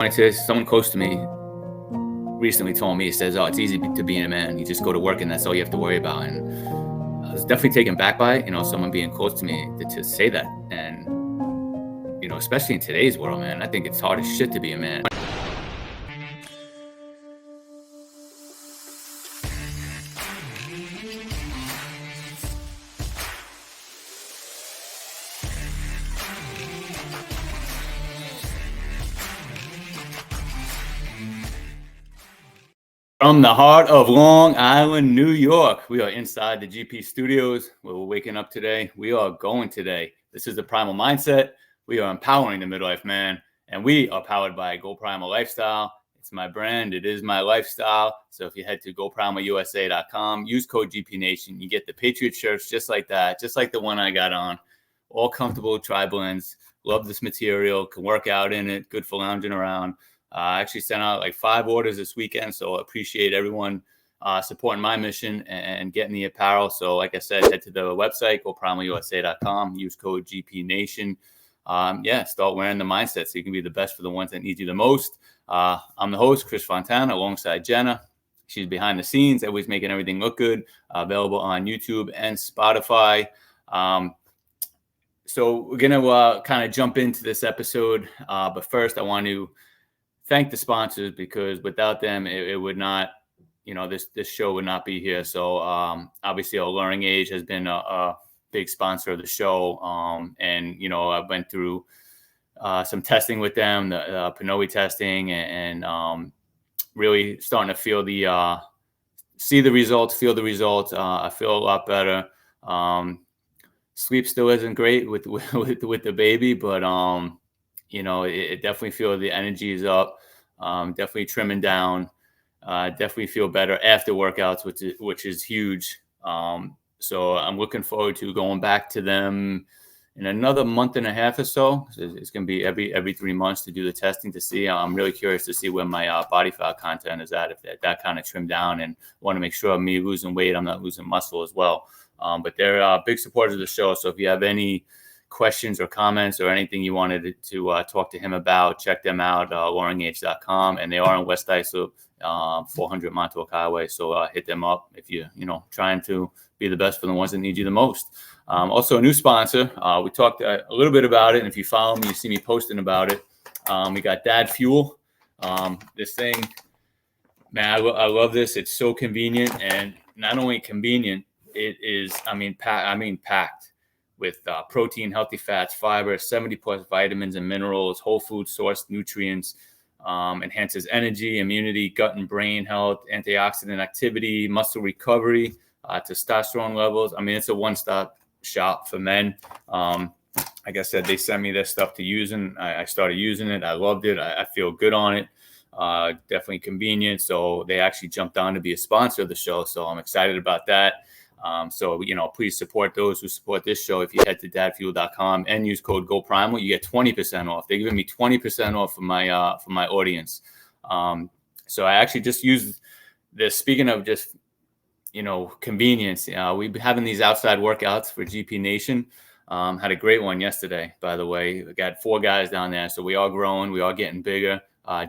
Someone close to me recently told me, he says, "Oh, it's easy to be a man. You just go to work and that's all you have to worry about." And I was definitely taken back by it, someone being close to me to say that. And, especially in today's world, man, I think it's hard as shit to be a man. From the heart of Long Island, New York, we are inside the GP studios where we're waking up today. We are going today. This is the Primal Mindset. We are empowering the midlife man, and we are powered by Go Primal Lifestyle. It's my brand. It is my lifestyle. So if you head to GoPrimalUSA.com, use code GPNation, you get the Patriot shirts just like that, just like the one I got on. All comfortable tri-blends. Love this material. Can work out in it. Good for lounging around. I actually sent out like 5 orders this weekend, so I appreciate everyone supporting my mission and getting the apparel. So like I said, head to the website, GoPrimalUSA.com, use code GPNation. Start wearing the mindset so you can be the best for the ones that need you the most. I'm the host, Chris Fontana, alongside Jenna. She's behind the scenes, always making everything look good, available on YouTube and Spotify. So we're going to kind of jump into this episode. But first, I want to thank the sponsors, because without them, it would not, this show would not be here. So obviously, Alluring Age has been a big sponsor of the show. And I went through some testing with them, the PNOE testing, and really starting to feel see the results, feel the results. I feel a lot better. Sleep still isn't great with the baby, but it definitely feel the energy is up. Definitely trimming down. Definitely feel better after workouts, which is huge. So I'm looking forward to going back to them in another month and a half or so. It's going to be every 3 months to do the testing to see. I'm really curious to see where my body fat content is at, if that kind of trimmed down, and want to make sure me losing weight, I'm not losing muscle as well. But they're big supporters of the show. So if you have any questions or comments or anything you wanted to talk to him about, check them out, alluringage.com. And they are in West Islip, 400 Montauk Highway. So hit them up if you're, trying to be the best for the ones that need you the most. Also a new sponsor. We talked a little bit about it. And if you follow me, you see me posting about it. We got Dad Fuel. This thing, man, I love this. It's so convenient, and not only convenient, it is, packed with protein, healthy fats, fiber, 70 plus vitamins and minerals, whole food sourced nutrients, enhances energy, immunity, gut and brain health, antioxidant activity, muscle recovery, testosterone levels. It's a one-stop shop for men. Like I said, they sent me this stuff to use, and I started using it. I loved it. I feel good on it. Definitely convenient. So they actually jumped on to be a sponsor of the show. So I'm excited about that. Please support those who support this show. If you head to dadfuel.com and use code GoPrimal, you get 20% off. They're giving me 20% off for my audience. So I actually just used this. Speaking of just, convenience, we've been having these outside workouts for GP Nation. Had a great one yesterday, by the way. We got 4 guys down there. So we are growing. We are getting bigger.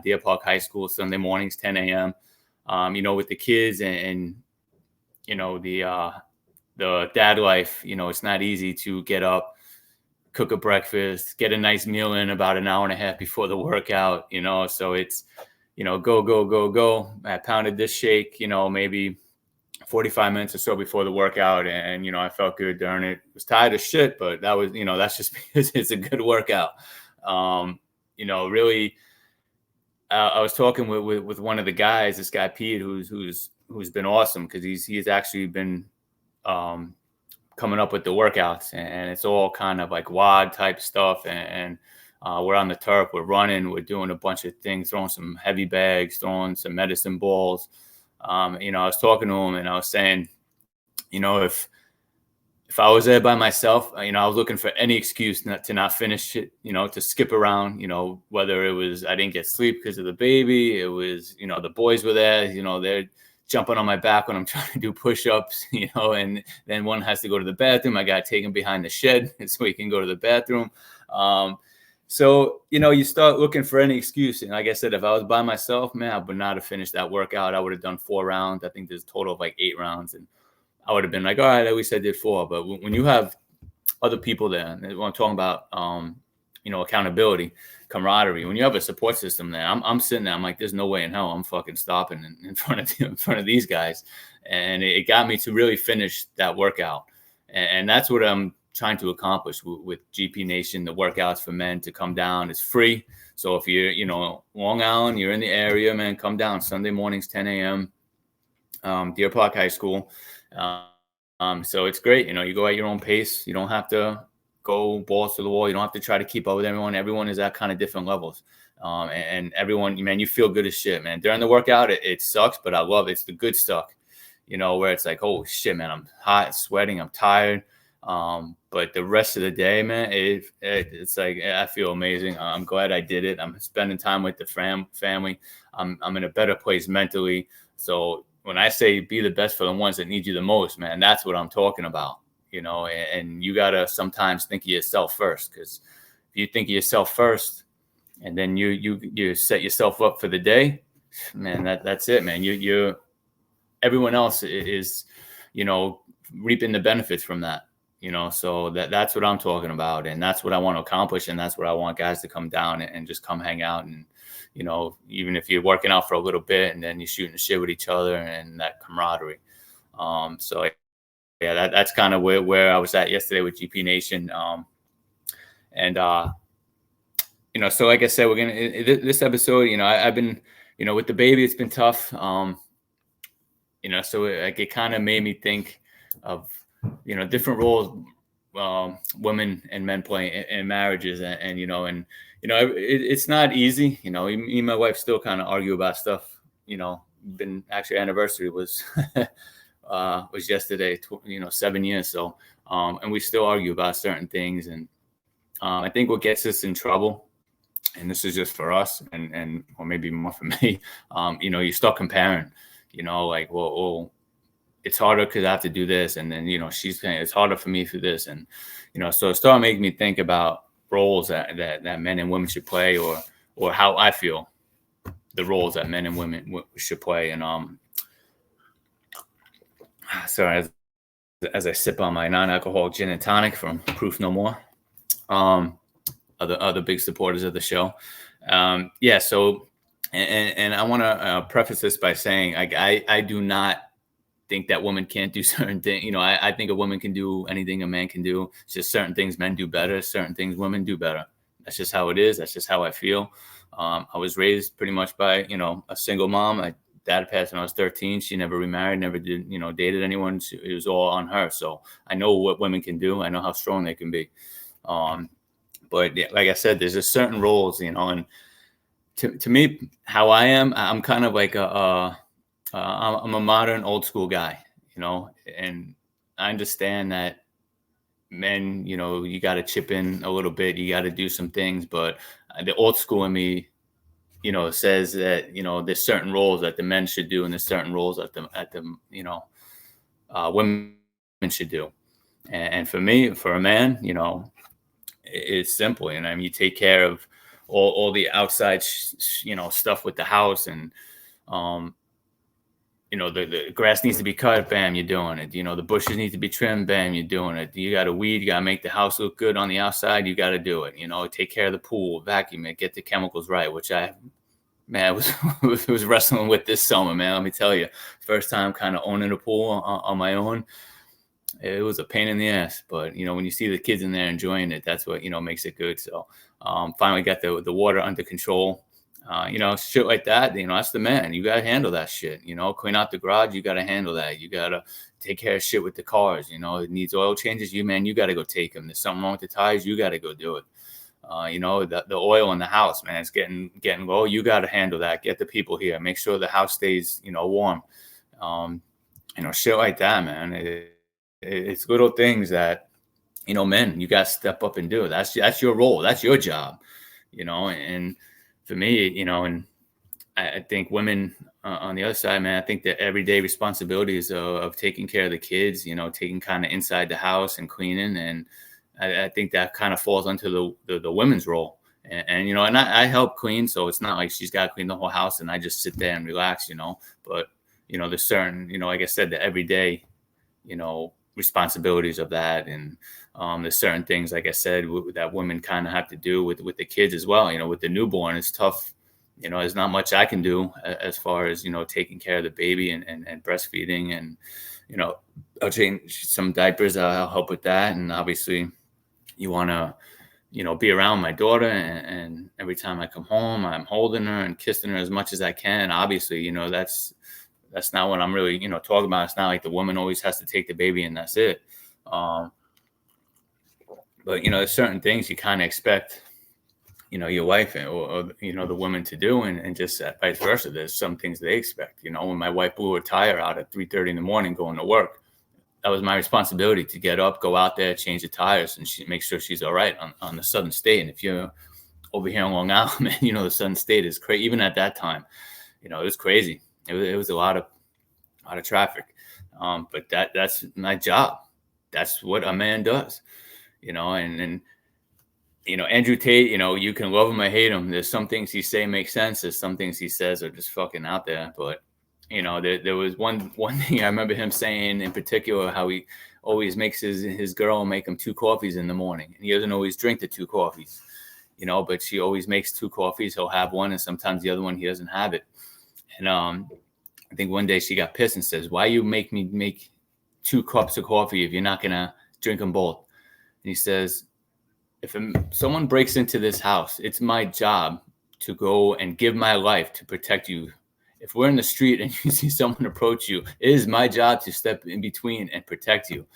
Deer Park High School, Sunday mornings, 10 a.m. With the kids and the dad life, it's not easy to get up, cook a breakfast, get a nice meal in about an hour and a half before the workout, so it's, go. I pounded this shake, maybe 45 minutes or so before the workout. And, I felt good during it. Was tired as shit, but that was, that's just because it's a good workout. Really, I was talking with one of the guys, this guy, Pete, who's been awesome, because he's actually been coming up with the workouts, and it's all kind of like WOD type stuff. And we're on the turf, we're running, we're doing a bunch of things, throwing some heavy bags, throwing some medicine balls. I was talking to him, and I was saying, if I was there by myself, I was looking for any excuse to not finish it, to skip around, whether it was I didn't get sleep because of the baby, it was, the boys were there, they're jumping on my back when I'm trying to do push-ups, and then one has to go to the bathroom. I got taken behind the shed so he can go to the bathroom. So, you start looking for any excuse. And like I said, if I was by myself, man, I would not have finished that workout. I would have done 4 rounds. I think there's a total of like 8 rounds. And I would have been like, all right, at least I did 4. But when you have other people there, and when I'm talking about, accountability, camaraderie, when you have a support system there, I'm sitting there, I'm like, there's no way in hell I'm fucking stopping in front of these guys. And it got me to really finish that workout. And that's what I'm trying to accomplish with GP Nation. The workouts for men to come down is free. So if you're, Long Island, you're in the area, man, come down Sunday mornings, 10 a.m., Deer Park High School. So it's great. You go at your own pace. You don't have to go balls to the wall. You don't have to try to keep up with everyone. Everyone is at kind of different levels. And everyone, man, you feel good as shit, man. During the workout, it sucks, but I love it. It's the good stuff, where it's like, oh shit, man, I'm hot, sweating, I'm tired. But the rest of the day, man, it's like, I feel amazing. I'm glad I did it. I'm spending time with the family. I'm in a better place mentally. So when I say be the best for the ones that need you the most, man, that's what I'm talking about, and you got to sometimes think of yourself first, because if you think of yourself first and then you set yourself up for the day, man, that's it, man. You everyone else is, reaping the benefits from that. So that's what I'm talking about. And that's what I want to accomplish. And that's what I want guys to come down and just come hang out. And, even if you're working out for a little bit and then you're shooting the shit with each other and that camaraderie. So yeah, that's kind of where I was at yesterday with GP Nation. So like I said, we're going to, this episode, I've been, with the baby, it's been tough. So it kind of made me think of, different roles women and men play in marriages, it's not easy. Me and my wife still kind of argue about stuff. Been actually anniversary was was yesterday. 7 years. So and we still argue about certain things, and I think what gets us in trouble, and this is just for us, and or maybe more for me, you start comparing. Like, well, it's harder because I have to do this. And then, she's saying it's harder for me for this. And, so it started making me think about roles that men and women should play, or how I feel the roles that men and women should play. And, sorry, as I sip on my non-alcoholic gin and tonic from Proof No More, other big supporters of the show. So, and I want to preface this by saying, I do not think that women can't do certain things. I think a woman can do anything a man can do. It's just certain things men do better, certain things women do better. That's just how it is. That's just how I feel. I was raised pretty much by, a single mom. My dad passed when I was 13. She never remarried, never did, dated anyone. It was all on her. So I know what women can do. I know how strong they can be. But yeah, like I said, there's just certain roles, and to me, how I am, I'm kind of like I'm a modern old school guy, and I understand that men, you got to chip in a little bit, you got to do some things, but the old school in me, says that, there's certain roles that the men should do, and there's certain roles that the women should do. And for me, for a man, it's simple. And I mean, you take care of all the outside, stuff with the house, and, the grass needs to be cut, bam, you're doing it. The bushes need to be trimmed, bam, you're doing it. You got to weed, you got to make the house look good on the outside, you got to do it. Take care of the pool, vacuum it, get the chemicals right, which I was wrestling with this summer, man. Let me tell you, first time kind of owning a pool on my own. It was a pain in the ass, but when you see the kids in there enjoying it, that's what makes it good. So finally got the water under control. Shit like that, that's the man. You got to handle that shit, clean out the garage. You got to handle that. You got to take care of shit with the cars. It needs oil changes. You got to go take them. There's something wrong with the tires. You got to go do it. The oil in the house, man, it's getting low. You got to handle that. Get the people here. Make sure the house stays, warm. Shit like that, man. It's little things that, men, you got to step up and do. That's your role. That's your job, and for me, and I think women on the other side, man, I think the everyday responsibilities of taking care of the kids, taking kind of inside the house and cleaning. And I think that kind of falls onto the women's role. And I help clean, so it's not like she's got to clean the whole house and I just sit there and relax, but there's certain, like I said, the everyday, responsibilities of that. And there's certain things, like I said, that women kind of have to do with the kids as well. With the newborn, it's tough. There's not much I can do as far as, taking care of the baby and breastfeeding, and, I'll change some diapers. I'll help with that. And obviously you want to, be around my daughter, and every time I come home, I'm holding her and kissing her as much as I can. Obviously, that's not what I'm really, talking about. It's not like the woman always has to take the baby and that's it. But, there's certain things you kind of expect, your wife or the woman to do, and just vice versa. There's some things they expect. When my wife blew her tire out at 3:30 in the morning going to work, that was my responsibility to get up, go out there, change the tires, and make sure she's all right on the Southern State. And if you're over here in Long Island, man, the Southern State is crazy. Even at that time, it was crazy. It was a lot of traffic. But that's my job. That's what a man does, and Andrew Tate, you can love him or hate him. There's some things he say make sense. There's some things he says are just fucking out there. But, there was one thing I remember him saying in particular, how he always makes his girl make him 2 coffees in the morning. And he doesn't always drink the 2 coffees, but she always makes 2 coffees. He'll have one, and sometimes the other one he doesn't have it. And I think one day she got pissed and says, "Why you make me make 2 cups of coffee if you're not going to drink them both?" And he says, "If someone breaks into this house, it's my job to go and give my life to protect you. If we're in the street and you see someone approach you, it is my job to step in between and protect you.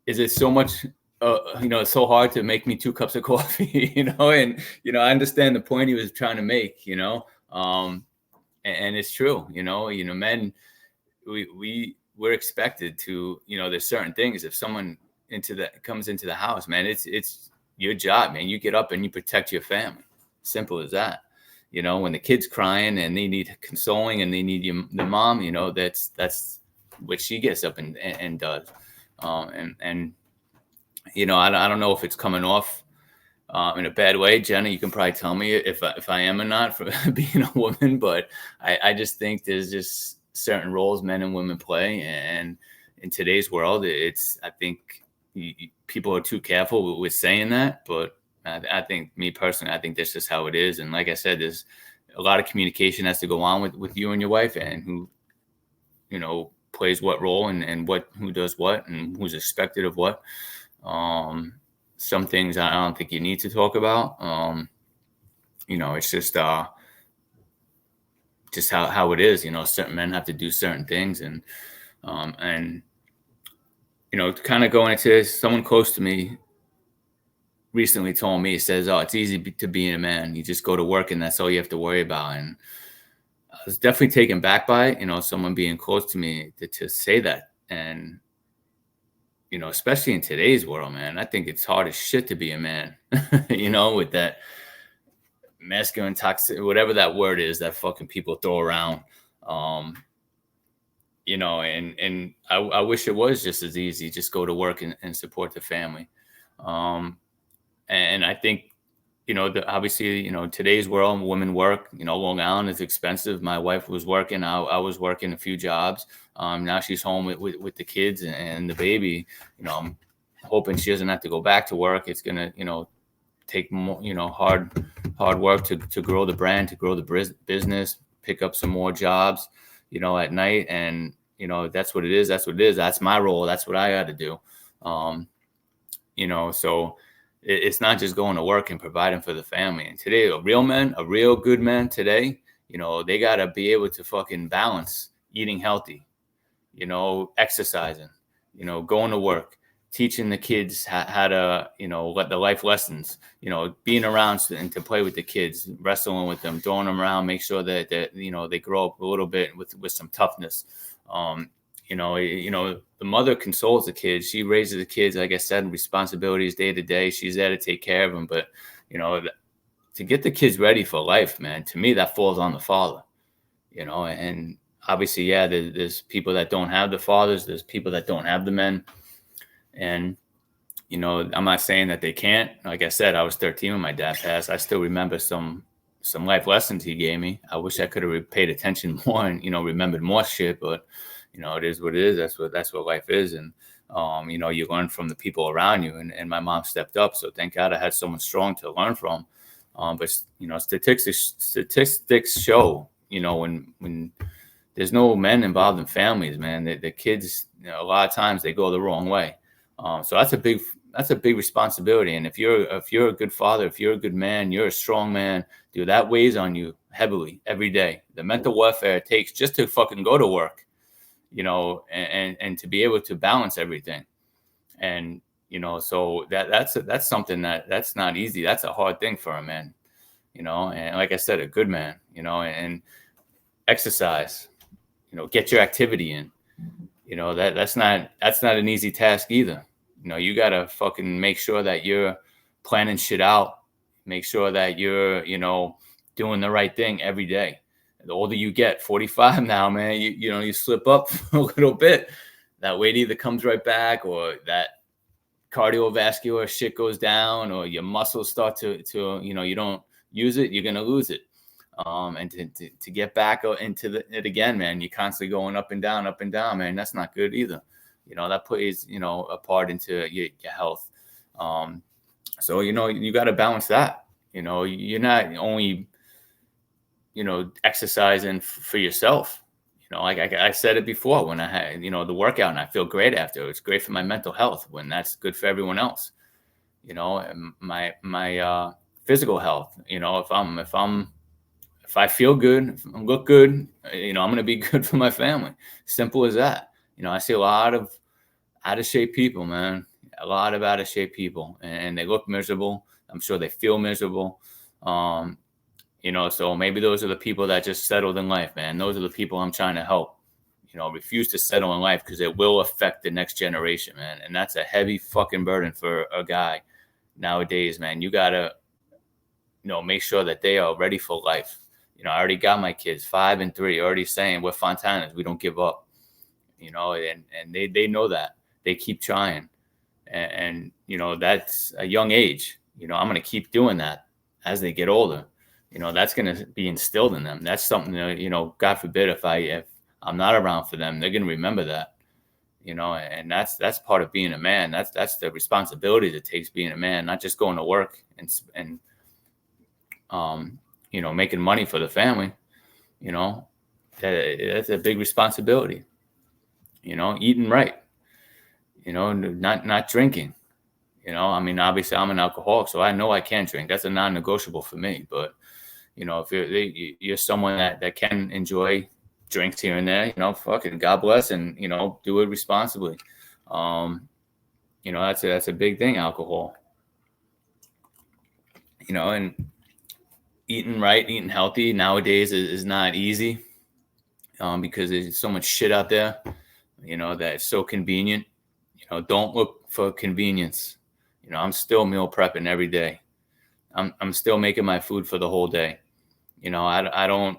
Is it so much, it's so hard to make me 2 cups of coffee, And, I understand the point he was trying to make, and it's true, men, we're expected to, there's certain things. If someone comes into the house, man, it's your job, man. You get up and you protect your family. Simple as that. When the kid's crying and they need consoling and they need the mom, that's what she gets up and does. I don't know if it's coming off in a bad way. Jenna, you can probably tell me if I am or not for being a woman, but I just think there's just certain roles men and women play. And in today's world, I think people are too careful with saying that, but I think, me personally, I think that's just how it is. And like I said, there's a lot of communication has to go on with you and your wife, and who, plays what role and who does what and who's expected of what. Some things I don't think you need to talk about. It's just how it is. Certain men have to do certain things, and kind of going into this, someone close to me recently told me, he says, "Oh, it's easy to be a man. You just go to work and that's all you have to worry about." And I was definitely taken back by it, someone being close to me to say that. And, especially in today's world, man, I think it's hard as shit to be a man, with that masculine toxic, whatever that word is that fucking people throw around. And I wish it was just as easy. Just go to work and support the family. And I think, obviously, today's world, women work, Long Island is expensive. My wife was working. I was working a few jobs. Now she's home with the kids and the baby. I'm hoping she doesn't have to go back to work. It's going to, take more, hard work to grow the brand, to grow the business, pick up some more jobs, at night. And, that's what it is. That's what it is. That's my role. That's what I got to do. So it's not just going to work and providing for the family. And today, a real good man today, they got to be able to fucking balance eating healthy, exercising, going to work, teaching the kids how to, let the life lessons, being around and to play with the kids, wrestling with them, throwing them around, make sure that they grow up a little bit with some toughness. The mother consoles the kids. She raises the kids, like I said, responsibilities day to day. She's there to take care of them. But, to get the kids ready for life, man, to me, that falls on the father, and obviously, yeah, there's people that don't have the fathers. There's people that don't have the men. And, I'm not saying that they can't. Like I said, I was 13 when my dad passed. I still remember some life lessons he gave me. I wish I could have paid attention more and, remembered more shit, but it is what it is. That's what life is. And, you learn from the people around you, and my mom stepped up. So thank God I had someone strong to learn from. But statistics show, when there's no men involved in families, man, the kids, a lot of times they go the wrong way. So that's a big responsibility. And if you're a good father, if you're a good man, you're a strong man, dude, that weighs on you heavily every day. The mental warfare it takes just to fucking go to work, and to be able to balance everything. And, so that's something that's not easy. That's a hard thing for a man, and like I said, a good man, and exercise, get your activity in, that's not an easy task either. You got to fucking make sure that you're planning shit out, make sure that you're, doing the right thing every day. The older you get, 45 now, man, you slip up a little bit. That weight either comes right back, or that cardiovascular shit goes down, or your muscles start to you don't use it, you're going to lose it. And to get back into it again, man, you're constantly going up and down, man. That's not good either. That plays, a part into your health. So, you got to balance that. You're not only, exercising for yourself. Like I said it before, when I had, the workout and I feel great after, it's great for my mental health, when that's good for everyone else. And my physical health, if I feel good, if I look good, I'm going to be good for my family. Simple as that. I see a lot of out of shape people, man, a lot of out of shape people, and they look miserable. I'm sure they feel miserable. So maybe those are the people that just settled in life, man. Those are the people I'm trying to help, refuse to settle in life, because it will affect the next generation, man. And that's a heavy fucking burden for a guy nowadays, man. You got to, make sure that they are ready for life. I already got my kids 5 and 3 already saying we're Fontanas. We don't give up, and they know that. They keep trying. And that's a young age. I'm going to keep doing that as they get older. That's going to be instilled in them. That's something that, God forbid, if I'm not around for them, they're going to remember that, and that's part of being a man. That's the responsibility that takes being a man, not just going to work and making money for the family. That's a big responsibility. Eating right, not drinking. Obviously I'm an alcoholic, so I know I can't drink. That's a non-negotiable for me. But, if you're someone that can enjoy drinks here and there, fucking God bless, and, do it responsibly. That's a big thing, alcohol. And eating right, eating healthy nowadays is not easy, because there's so much shit out there, that's so convenient. Don't look for convenience. I'm still meal prepping every day. I'm still making my food for the whole day. I don't,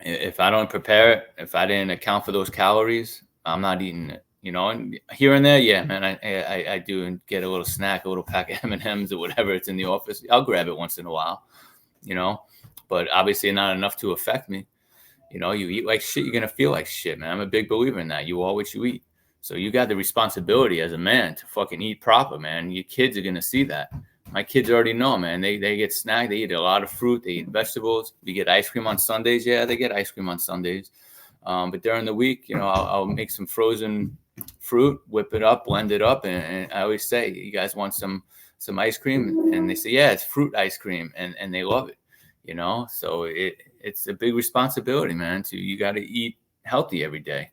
if I don't prepare it, if I didn't account for those calories, I'm not eating it. And here and there, yeah, man, I do and get a little snack, a little pack of M&Ms or whatever. It's in the office. I'll grab it once in a while, but obviously not enough to affect me. You eat like shit, you're going to feel like shit, man. I'm a big believer in that. You are what you eat. So you got the responsibility as a man to fucking eat proper, man. Your kids are going to see that. My kids already know, man. They get snacked. They eat a lot of fruit. They eat vegetables. We get ice cream on Sundays. Yeah, they get ice cream on Sundays. But during the week, I'll make some frozen fruit, whip it up, blend it up. And I always say, you guys want some ice cream? And they say, yeah, it's fruit ice cream. And they love it, So it's a big responsibility, man. You got to eat healthy every day.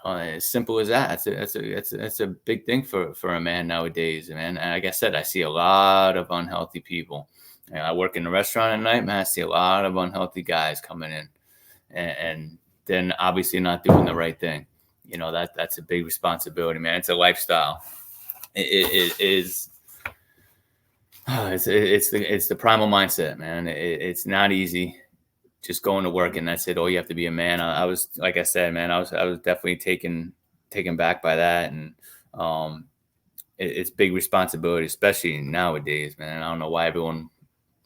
As simple as that. It's a big thing for a man nowadays, man. And like I said, I see a lot of unhealthy people. I work in a restaurant at night, man. I see a lot of unhealthy guys coming in, and then obviously not doing the right thing. That's a big responsibility, man. It's a lifestyle. It is. It's the primal mindset, man. It's not easy. Just going to work and that's it. Oh, you have to be a man. I was, like I said, man, I was definitely taken back by that. And, it's big responsibility, especially nowadays, man. I don't know why everyone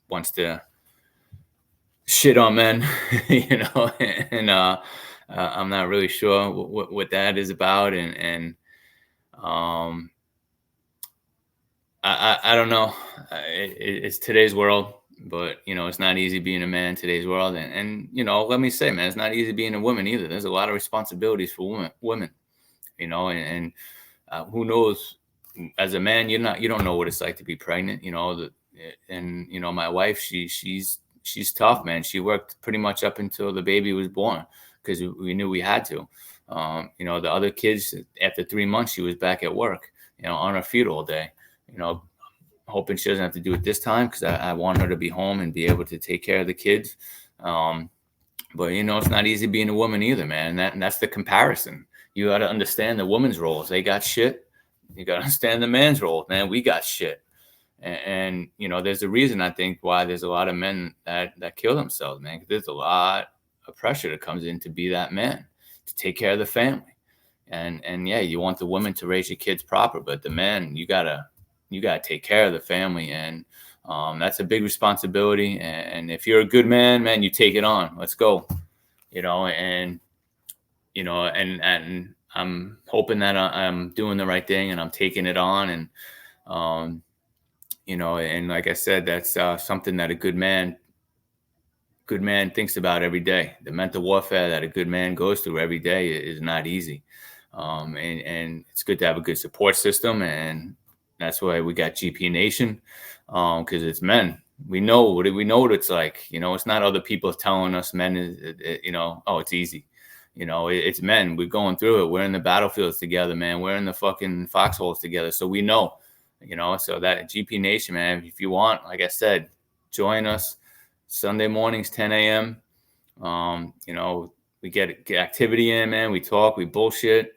wants to shit on men, and I'm not really sure what that is about. And I don't know. It's today's world, but it's not easy being a man in today's world. And let me say, man, it's not easy being a woman either. There's a lot of responsibilities for women, and who knows, as a man, you don't know what it's like to be pregnant, and my wife, she's tough, man. She worked pretty much up until the baby was born because we knew we had to. The other kids, after 3 months, she was back at work, on her feet all day, hoping she doesn't have to do it this time because I want her to be home and be able to take care of the kids. But, it's not easy being a woman either, man. And that's the comparison. You got to understand the women's roles. They got shit. You got to understand the man's role, man. We got shit. And there's a reason, I think, why there's a lot of men that kill themselves, man. 'Cause there's a lot of pressure that comes in to be that man, to take care of the family. And yeah, you want the women to raise your kids proper, but the man, you gotta take care of the family. And that's a big responsibility. And if you're a good man, you take it on. Let's go. And I'm hoping that I'm doing the right thing and I'm taking it on. And, and like I said, that's something that a good man thinks about every day. The mental warfare that a good man goes through every day is not easy. And it's good to have a good support system. And that's why we got GP Nation, because it's men. We know what it's like. It's not other people telling us men oh, it's easy. It's men. We're going through it. We're in the battlefields together, man. We're in the fucking foxholes together. So we know, so that GP Nation, man, if you want, like I said, join us Sunday mornings, 10 a.m. We get activity in, man. We talk, we bullshit.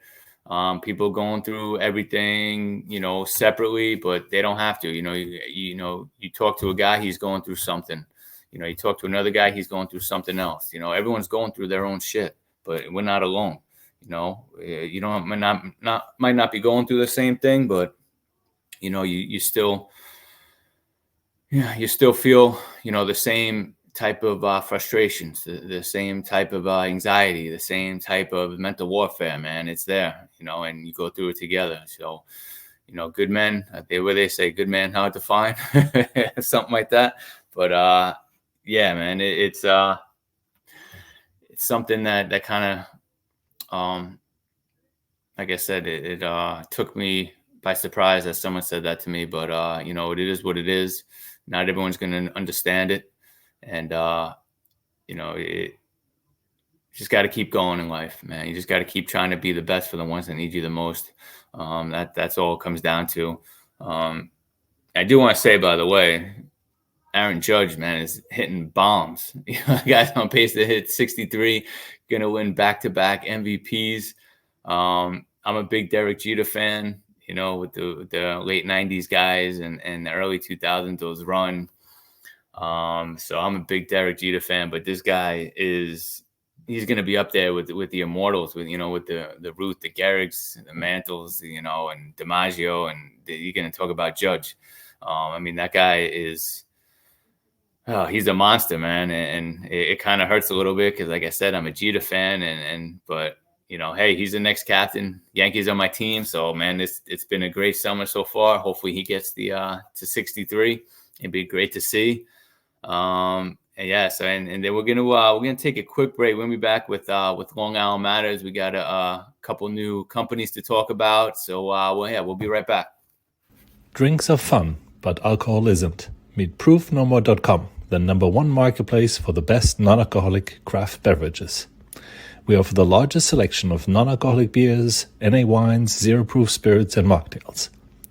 People going through everything, separately, but they don't have to. You talk to a guy, he's going through something. You talk to another guy, he's going through something else. Everyone's going through their own shit, but we're not alone. You might not be going through the same thing, but you still feel the same type of frustrations, the same type of anxiety, the same type of mental warfare, man. It's there, and you go through it together. So, good men, they say good man hard to find, something like that. But yeah, man, it's something that kind of, like I said, it took me by surprise that someone said that to me. But it is what it is. Not everyone's going to understand it. And, you just got to keep going in life, man. You just got to keep trying to be the best for the ones that need you the most. That's all it comes down to. I do want to say, by the way, Aaron Judge, man, is hitting bombs. The guy's on pace to hit 63, going to win back-to-back MVPs. I'm a big Derek Jeter fan, with the late 90s guys and the early 2000s, those run. So I'm a big Derek Jeter fan, but this guy he's going to be up there with the immortals, with the Ruth, the Gehrigs, the Mantles, and DiMaggio, and you're going to talk about Judge. That guy is, he's a monster, man. And it kind of hurts a little bit because, like I said, I'm a Jeter fan, but hey, he's the next captain. Yankees are my team, so man, it's been a great summer so far. Hopefully, he gets to 63. It'd be great to see. And then we're gonna take a quick break. We'll be back with Long Island Matters. We got a couple new companies to talk about. So we'll be right back. Drinks are fun, but alcohol isn't. Meet ProofNoMore.com, the #1 marketplace for the best non-alcoholic craft beverages. We offer the largest selection of non-alcoholic beers, NA wines, zero-proof spirits, and mocktails.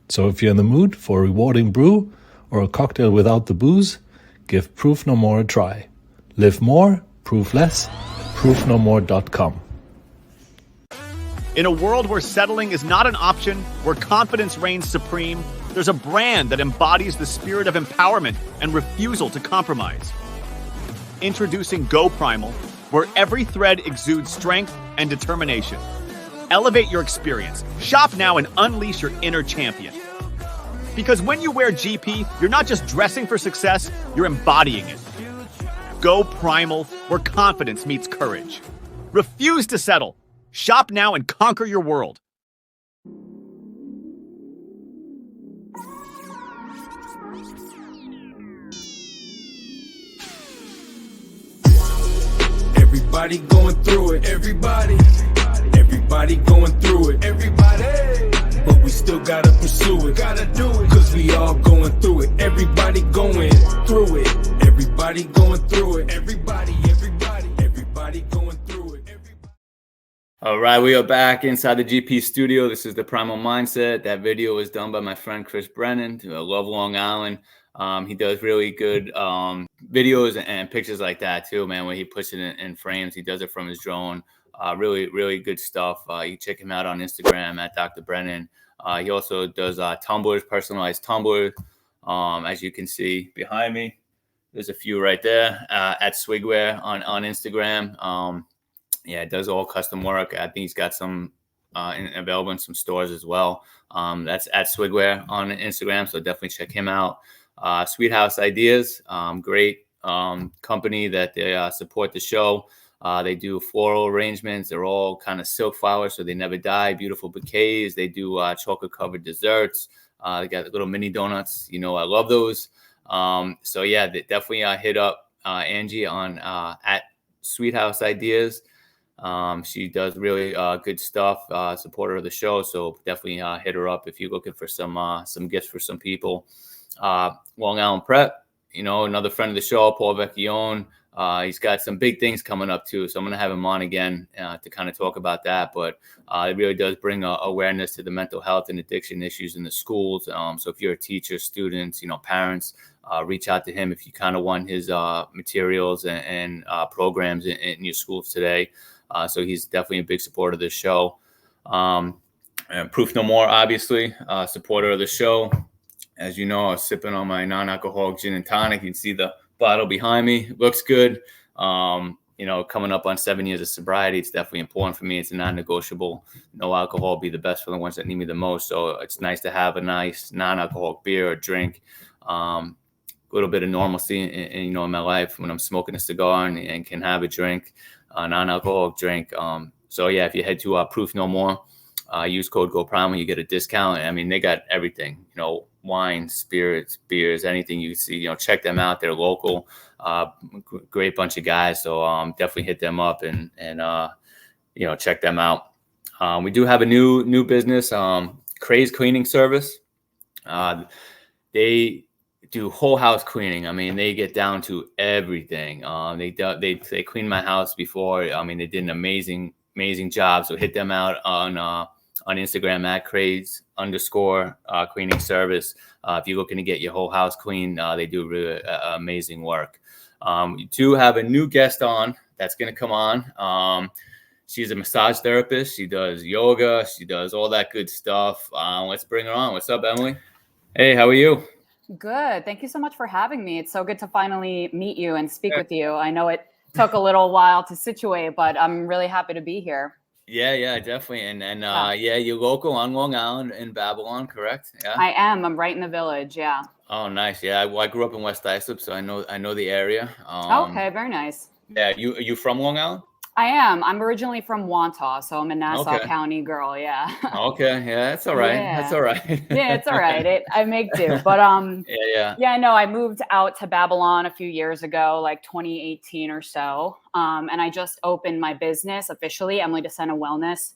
So if you're in the mood for a rewarding brew or a cocktail without the booze, give Proof No More a try. Live more, proof less, at ProofNoMore.com. In a world where settling is not an option, where confidence reigns supreme, there's a brand that embodies the spirit of empowerment and refusal to compromise. Introducing Go Primal, where every thread exudes strength and determination. Elevate your experience. Shop now and unleash your inner champion. Because when you wear GP, you're not just dressing for success, you're embodying it. Go Primal, where confidence meets courage. Refuse to settle. Shop now and conquer your world. Everybody going through it. Everybody going through it. Everybody. But we still gotta pursue it. Gotta do it. Cause we all going through it. Everybody going through it. Everybody going through it. Everybody going through it. All right, we are back inside the GP studio. This is the Primal Mindset. That video was done by my friend Chris Brennan. I love Long Island. He does really good videos and pictures like that too, man. When he puts it in frames, he does it from his drone. Really, really good stuff. You check him out on Instagram at Dr. Brennan. He also does tumblers, personalized tumblers. As you can see behind me, there's a few right there at Swigwear on Instagram. Yeah, it does all custom work. I think he's got some available in some stores as well. That's at Swigwear on Instagram, so definitely check him out. Sweet House Ideas, great company that they support the show. They do floral arrangements. They're all kind of silk flowers, so they never die. Beautiful bouquets. They do chocolate-covered desserts. They got little mini donuts. You know, I love those. So, yeah, they definitely hit up Angie on at Sweet House Ideas. She does really good stuff, supporter of the show. So definitely hit her up if you're looking for some gifts for some people. Long Island Prep, you know, another friend of the show, Paul Vecchione. He's got some big things coming up too. So I'm going to have him on again to kind of talk about that. But it really does bring awareness to the mental health and addiction issues in the schools. So if you're a teacher, students, you know, parents, reach out to him if you kind of want his materials and programs in your schools today. So he's definitely a big supporter of this show. And Proof No More, obviously, supporter of the show. As you know, I was sipping on my non-alcoholic gin and tonic. You can see the bottle behind me. Looks good. You know, coming up on 7 years of sobriety, it's definitely important for me. It's a non-negotiable. No alcohol be the best for the ones that need me the most. So it's nice to have a nice non-alcoholic beer or drink. A little bit of normalcy in my life when I'm smoking a cigar and can have a drink, a non-alcoholic drink. So yeah, if you head to Proof No More, use code GoPrimal, you get a discount. I mean, they got everything, you know, wine, spirits, beers, anything you see, you know, check them out. They're local, great bunch of guys. So definitely hit them up and you know, check them out. We do have a new business, Craze Cleaning Service. They do whole house cleaning. I mean, they get down to everything. They cleaned my house before. I mean, they did an amazing job. So hit them out on Instagram at Craze_cleaning service. If you're looking to get your whole house clean, they do really amazing work. We do have a new guest on that's going to come on. She's a massage therapist. She does yoga. She does all that good stuff. Let's bring her on. What's up, Emily? Hey, how are you? Good. Thank you so much for having me. It's so good to finally meet you and speak with you. I know it took a little while to situate, but I'm really happy to be here. Yeah, definitely. And yeah, you're local on Long Island in Babylon, correct? Yeah. I am. I'm right in the village. Yeah. Oh, nice. Yeah, I grew up in West Islip, so I know the area. Okay, very nice. Yeah, are you from Long Island? I am. I'm originally from Wantagh, so I'm a Nassau County girl. Yeah. Okay. Yeah, that's all right. Yeah. That's all right. Yeah, it's all right. I make do. But yeah, no, I moved out to Babylon a few years ago, like 2018 or so. And I just opened my business officially, Emily DeSena Wellness,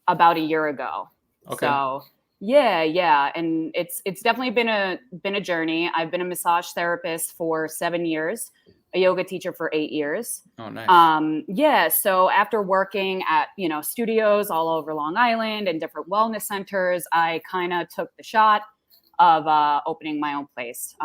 about a year ago. Okay. So yeah. And it's definitely been a journey. I've been a massage therapist for 7 years. A yoga teacher for 8 years. Oh, nice. Yeah. So after working at, studios all over Long Island and different wellness centers, I kind of took the shot of opening my own place.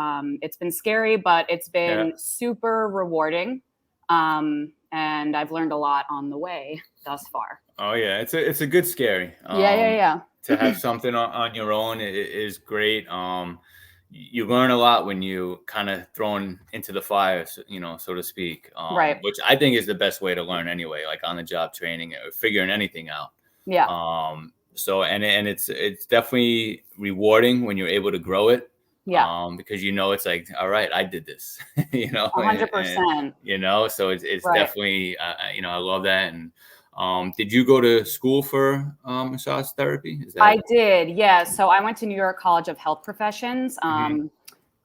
It's been scary, but it's been super rewarding. And I've learned a lot on the way thus far. Oh yeah. It's a good scary. Yeah. To have something on your own is great. You learn a lot when you kind of thrown into the fire, so to speak. Right. Which I think is the best way to learn anyway, like on the job training or figuring anything out. Yeah. So, and it's definitely rewarding when you're able to grow it. Yeah. Because it's like, all right, I did this, 100%. So it's Right. definitely, I love that. And did you go to school for massage therapy? I did, yeah. So I went to New York College of Health Professions.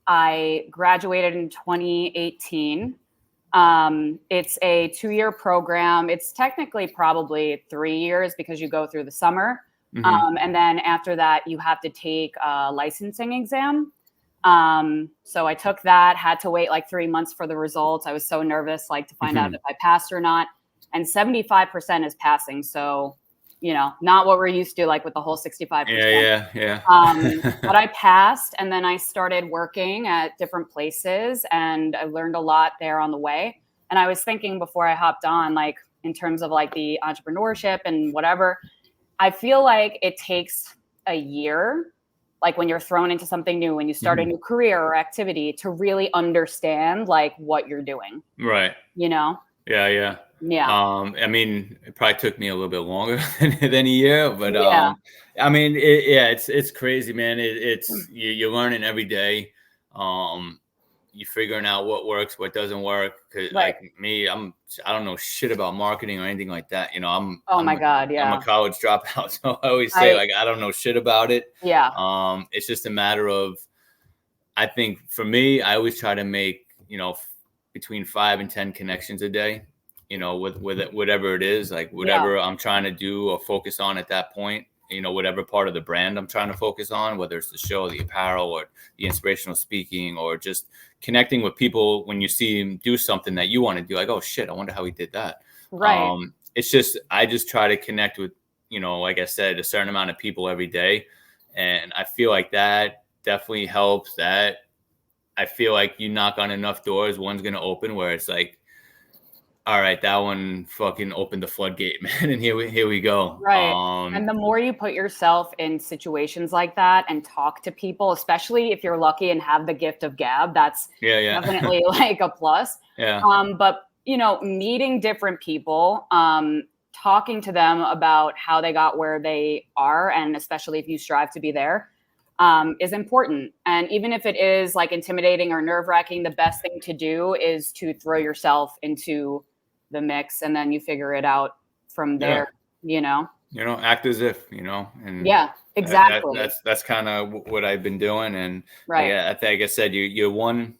I graduated in 2018. It's a 2-year program. It's technically probably 3 years because you go through the summer. And then after that, you have to take a licensing exam. So I took that, had to wait like 3 months for the results. I was so nervous, like to find out if I passed or not. And 75% is passing. So, not what we're used to, like with the whole 65%. Yeah. But I passed, and then I started working at different places, and I learned a lot there on the way. And I was thinking before I hopped on, like in terms of like the entrepreneurship and whatever, I feel like it takes a year, like when you're thrown into something new, when you start a new career or activity, to really understand like what you're doing. Right. Yeah. I mean, it probably took me a little bit longer than a year, but Yeah. I mean, it's crazy, man. It's you're learning every day. You're figuring out what works, what doesn't work. 'Cause like me, I don't know shit about marketing or anything like that. Oh my God. Yeah. I'm a college dropout, so I always say I don't know shit about it. Yeah. It's just a matter of, I think for me, I always try to make, between 5 and 10 connections a day, with it, whatever it is, like whatever I'm trying to do or focus on at that point, whatever part of the brand I'm trying to focus on, whether it's the show, the apparel, or the inspirational speaking, or just connecting with people when you see them do something that you want to do, like, oh shit, I wonder how he did that. Right. It's just, I just try to connect with, like I said, a certain amount of people every day. And I feel like that definitely helps. That I feel like you knock on enough doors, one's going to open, where it's like, all right, that one fucking opened the floodgate, man. And here we go. Right. And the more you put yourself in situations like that and talk to people, especially if you're lucky and have the gift of gab, that's definitely like a plus. Yeah. But meeting different people, talking to them about how they got where they are, and especially if you strive to be there, is important. And even if it is like intimidating or nerve-wracking, the best thing to do is to throw yourself into the mix, and then you figure it out from there. Act as if, and yeah, exactly. That's kind of what I've been doing. And right. I think, like I said, you're one.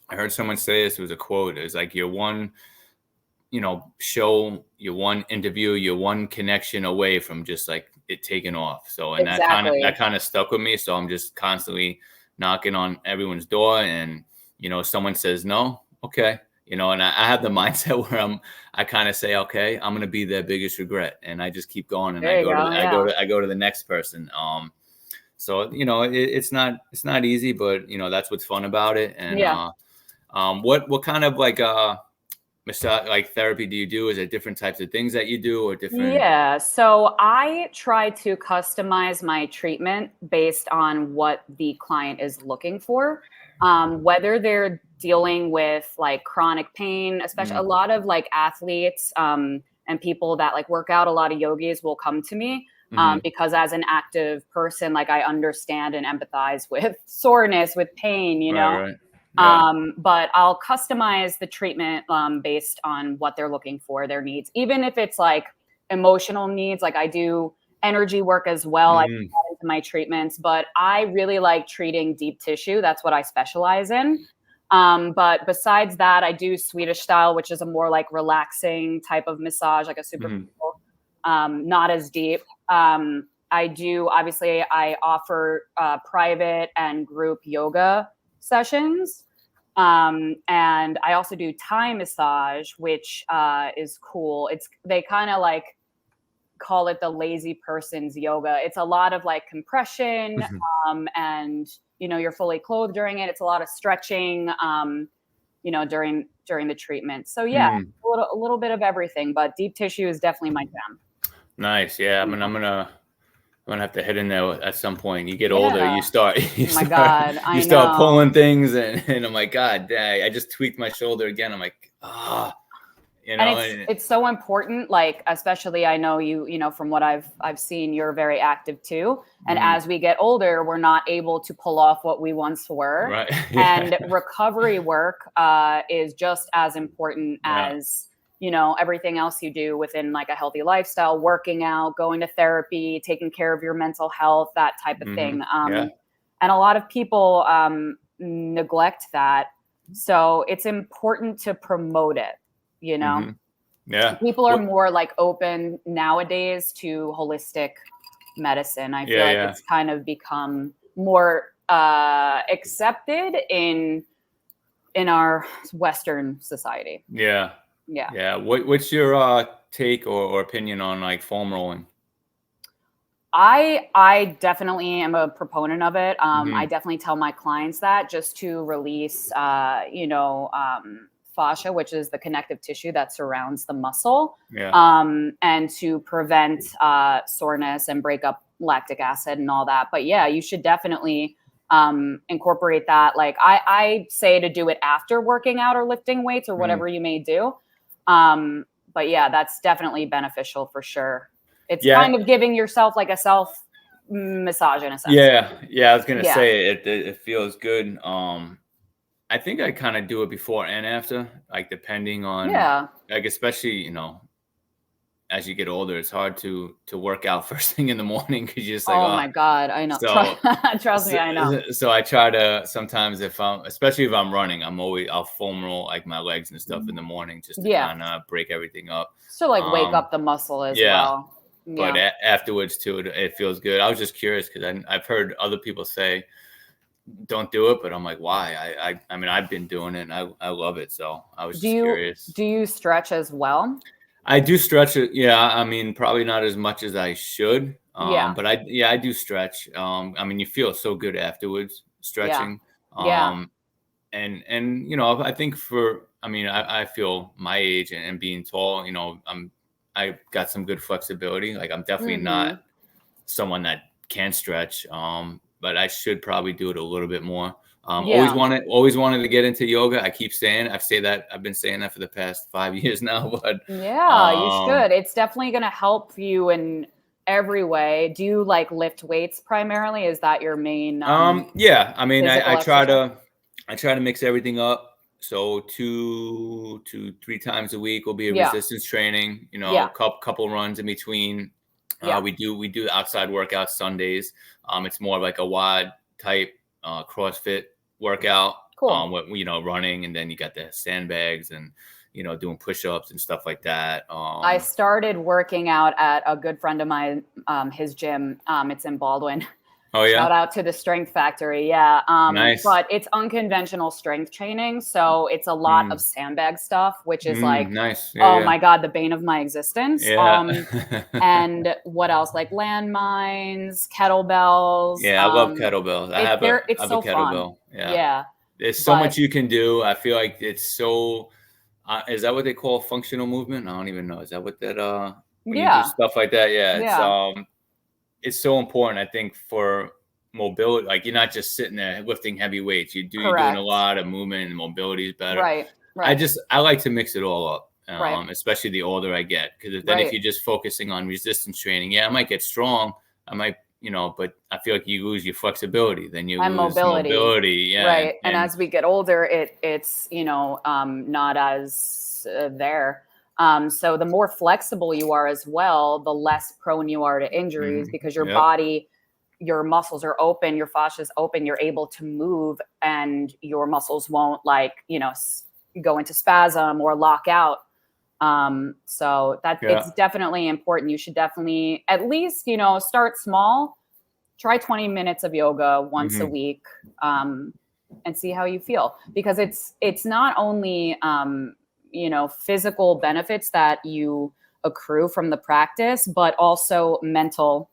I heard someone say this, it was a quote. It was like, you're one, show, you're one interview, you're one connection away from just like it taking off. So, and that kind of stuck with me. So I'm just constantly knocking on everyone's door, and, someone says no. Okay. And I have the mindset where I kind of say, okay, I'm going to be their biggest regret. And I just keep going, and I go to the next person. So, it's not easy, but that's what's fun about it. And, what kind of like, massage, like therapy do you do? Is it different types of things that you do, or different? Yeah. So I try to customize my treatment based on what the client is looking for. Whether they're dealing with like chronic pain, especially a lot of like athletes and people that like work out, a lot of yogis will come to me because as an active person, like I understand and empathize with soreness, with pain, Right. Yeah. But I'll customize the treatment based on what they're looking for, their needs, even if it's like emotional needs. Like I do energy work as well. I put that into my treatments, but I really like treating deep tissue. That's what I specialize in. But besides that, I do Swedish style, which is a more like relaxing type of massage, like a super, not as deep. I offer private and group yoga sessions. And I also do Thai massage, which is cool. They kind of like call it the lazy person's yoga. It's a lot of like compression, and you're fully clothed during it. It's a lot of stretching, during the treatment. So a little bit of everything, but deep tissue is definitely my jam. Nice. Yeah. I mean, I'm gonna have to head in there at some point. You get older, you start pulling things, and I'm like, God, dang, I just tweaked my shoulder again. I'm like, You know, And it's so important, like, especially I know you know, from what I've seen, you're very active too. And as we get older, we're not able to pull off what we once were. right. And recovery work is just as important as, you know, everything else you do within like a healthy lifestyle, working out, going to therapy, taking care of your mental health, that type of thing. And a lot of people neglect that. So it's important to promote it. You know, people are more like open nowadays to holistic medicine. I feel like it's kind of become more accepted in our Western society. Yeah. What's your take or opinion on like foam rolling? I definitely am a proponent of it. I definitely tell my clients that, just to release, fascia, which is the connective tissue that surrounds the muscle, and to prevent soreness and break up lactic acid and all that. But yeah, you should definitely incorporate that. Like I say to do it after working out or lifting weights or whatever you may do. But yeah, that's definitely beneficial for sure. It's kind of giving yourself like a self massage in a sense. Yeah. I was gonna say it feels good. I think I kind of do it before and after, like depending on, like especially, you know, as you get older, it's hard to work out first thing in the morning because you're just like, oh my God, I know. So, Trust me, I know. So I try to sometimes, especially if I'm running, I'll foam roll like my legs and stuff in the morning just to kind of break everything up. So like wake up the muscle as well. But afterwards too, it feels good. I was just curious because I've heard other people say, don't do it, but I'm like, why? I mean, I've been doing it and I love it. So I was just curious. Do you stretch as well? I do stretch it. Yeah. I mean, probably not as much as I should. But I do stretch. I mean, you feel so good afterwards stretching. And you know, I think I feel my age and being tall, you know, I got some good flexibility. Like I'm definitely not someone that can stretch. But I should probably do it a little bit more. Always wanted to get into yoga. I've been saying that for the past 5 years now. But you should. It's definitely going to help you in every way. Do you like lift weights primarily? Is that your main? Yeah. I mean, I try to mix everything up. So 2 to 3 times a week will be a resistance training. You know, a couple runs in between. We do outside workouts Sundays. It's more like a WOD type CrossFit workout. Cool. You know, running, and then you got the sandbags and, you know, doing push-ups and stuff like that. I started working out at a good friend of mine, his gym. It's in Baldwin. Oh yeah. Shout out to the Strength Factory. Yeah. Nice. But it's unconventional strength training. So it's a lot of sandbag stuff, which is like, nice. My God, the bane of my existence. Yeah. And what else? Like landmines, kettlebells. Yeah. I love kettlebells. I have a kettlebell. Fun. Yeah. There's so much you can do. I feel like it's so, is that what they call functional movement? I don't even know. Is that what that, when you do stuff like that? Yeah. It's so important, I think, for mobility. Like you're not just sitting there lifting heavy weights. You're doing a lot of movement, and mobility is better. Right. I like to mix it all up, especially the older I get, because then if you're just focusing on resistance training, I might get strong. I might, you know, but I feel like you lose your flexibility. Then you lose mobility. Yeah. Right. And as we get older, it's you know, not as there. So the more flexible you are as well, the less prone you are to injuries because your body, your muscles are open, your fascia is open, you're able to move, and your muscles won't go into spasm or lock out. So it's definitely important. You should definitely at least, start small, try 20 minutes of yoga once a week, and see how you feel, because it's not only, physical benefits that you accrue from the practice, but also mental,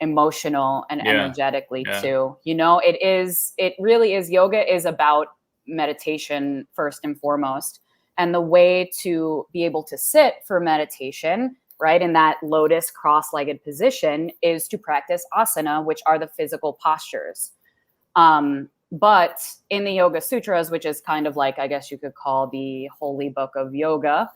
emotional, and energetically too. It really is. Yoga is about meditation first and foremost. And the way to be able to sit for meditation, right, in that lotus cross-legged position, is to practice asana, which are the physical postures. But in the Yoga Sutras, which is kind of like, I guess you could call the holy book of yoga,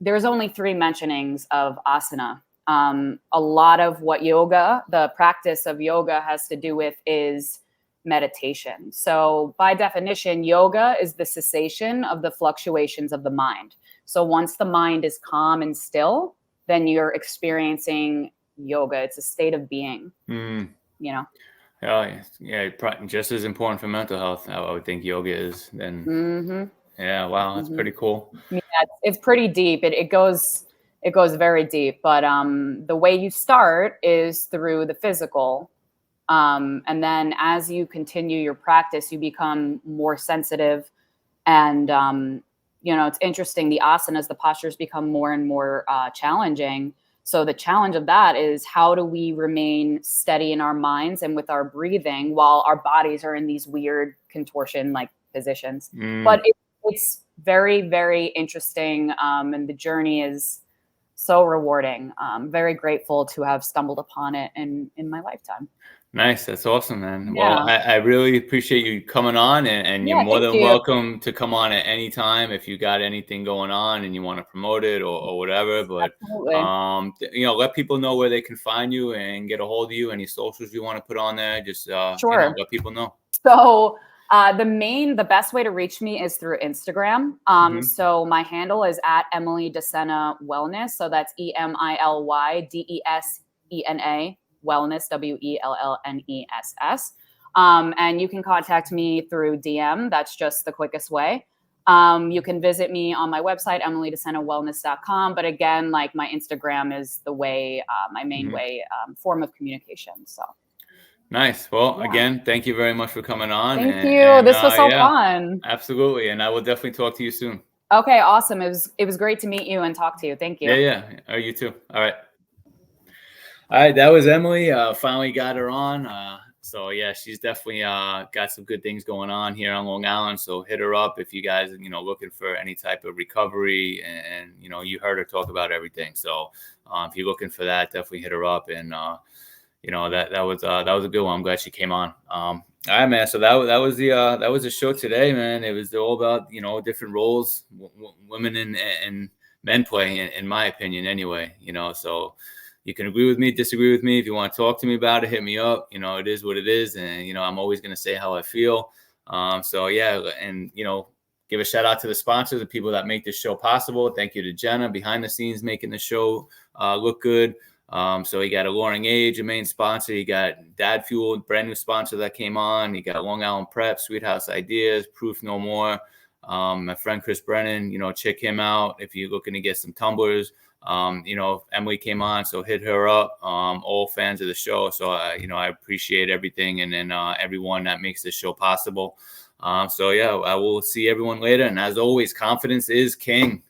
there's only 3 mentionings of asana. A lot of what yoga, the practice of yoga, has to do with is meditation. So by definition, yoga is the cessation of the fluctuations of the mind. So once the mind is calm and still, then you're experiencing yoga. It's a state of being, you know? Yeah, just as important for mental health, I would think yoga is. Then, yeah, wow, that's pretty cool. Yeah, it's pretty deep. It goes very deep. But the way you start is through the physical, and then as you continue your practice, you become more sensitive. And it's interesting. The asanas, the postures, become more and more challenging. So the challenge of that is, how do we remain steady in our minds and with our breathing while our bodies are in these weird contortion like positions? But it's very, very interesting. And the journey is so rewarding. I'm very grateful to have stumbled upon it in my lifetime. Nice. That's awesome, man. Yeah. Well, I really appreciate you coming on, and you're more than welcome to come on at any time if you got anything going on and you want to promote it or whatever. But, let people know where they can find you and get a hold of you. Any socials you want to put on there, just sure. Let people know. So the best way to reach me is through Instagram. So my handle is at Emily DeSena Wellness. So that's Emilydesena Wellness, WELLNESS. And you can contact me through DM. That's just the quickest way. You can visit me on my website, EmilyDeSenaWellness.com. But again, like, my Instagram is the way, my main way, form of communication. So. Nice. Well, again, thank you very much for coming on. Thank you. This was so fun. Absolutely. And I will definitely talk to you soon. Okay, awesome. It was great to meet you and talk to you. Thank you. Yeah. Oh, you too. All right. That was Emily. Finally got her on. So yeah, she's definitely got some good things going on here on Long Island. So hit her up if you guys, looking for any type of recovery, and you heard her talk about everything. So if you're looking for that, definitely hit her up. And that was a good one. I'm glad she came on. All right, man. So that was the show today, man. It was all about different roles women and men play, in my opinion, anyway. So you can agree with me, disagree with me. If you want to talk to me about it, hit me up. It is what it is, and I'm always going to say how I feel. So yeah, and give a shout out to the sponsors, the people that make this show possible. Thank you to Jenna behind the scenes making the show look good. So you got Alluring Age, a main sponsor. You got Dad Fuel, brand new sponsor that came on. You got Long Island Prep, Sweet House Ideas, Proof No More. My friend Chris Brennan, check him out if you're looking to get some tumblers. Emily came on, so hit her up. All fans of the show. So, I appreciate everything, and then everyone that makes this show possible. So yeah, I will see everyone later. And as always, confidence is king.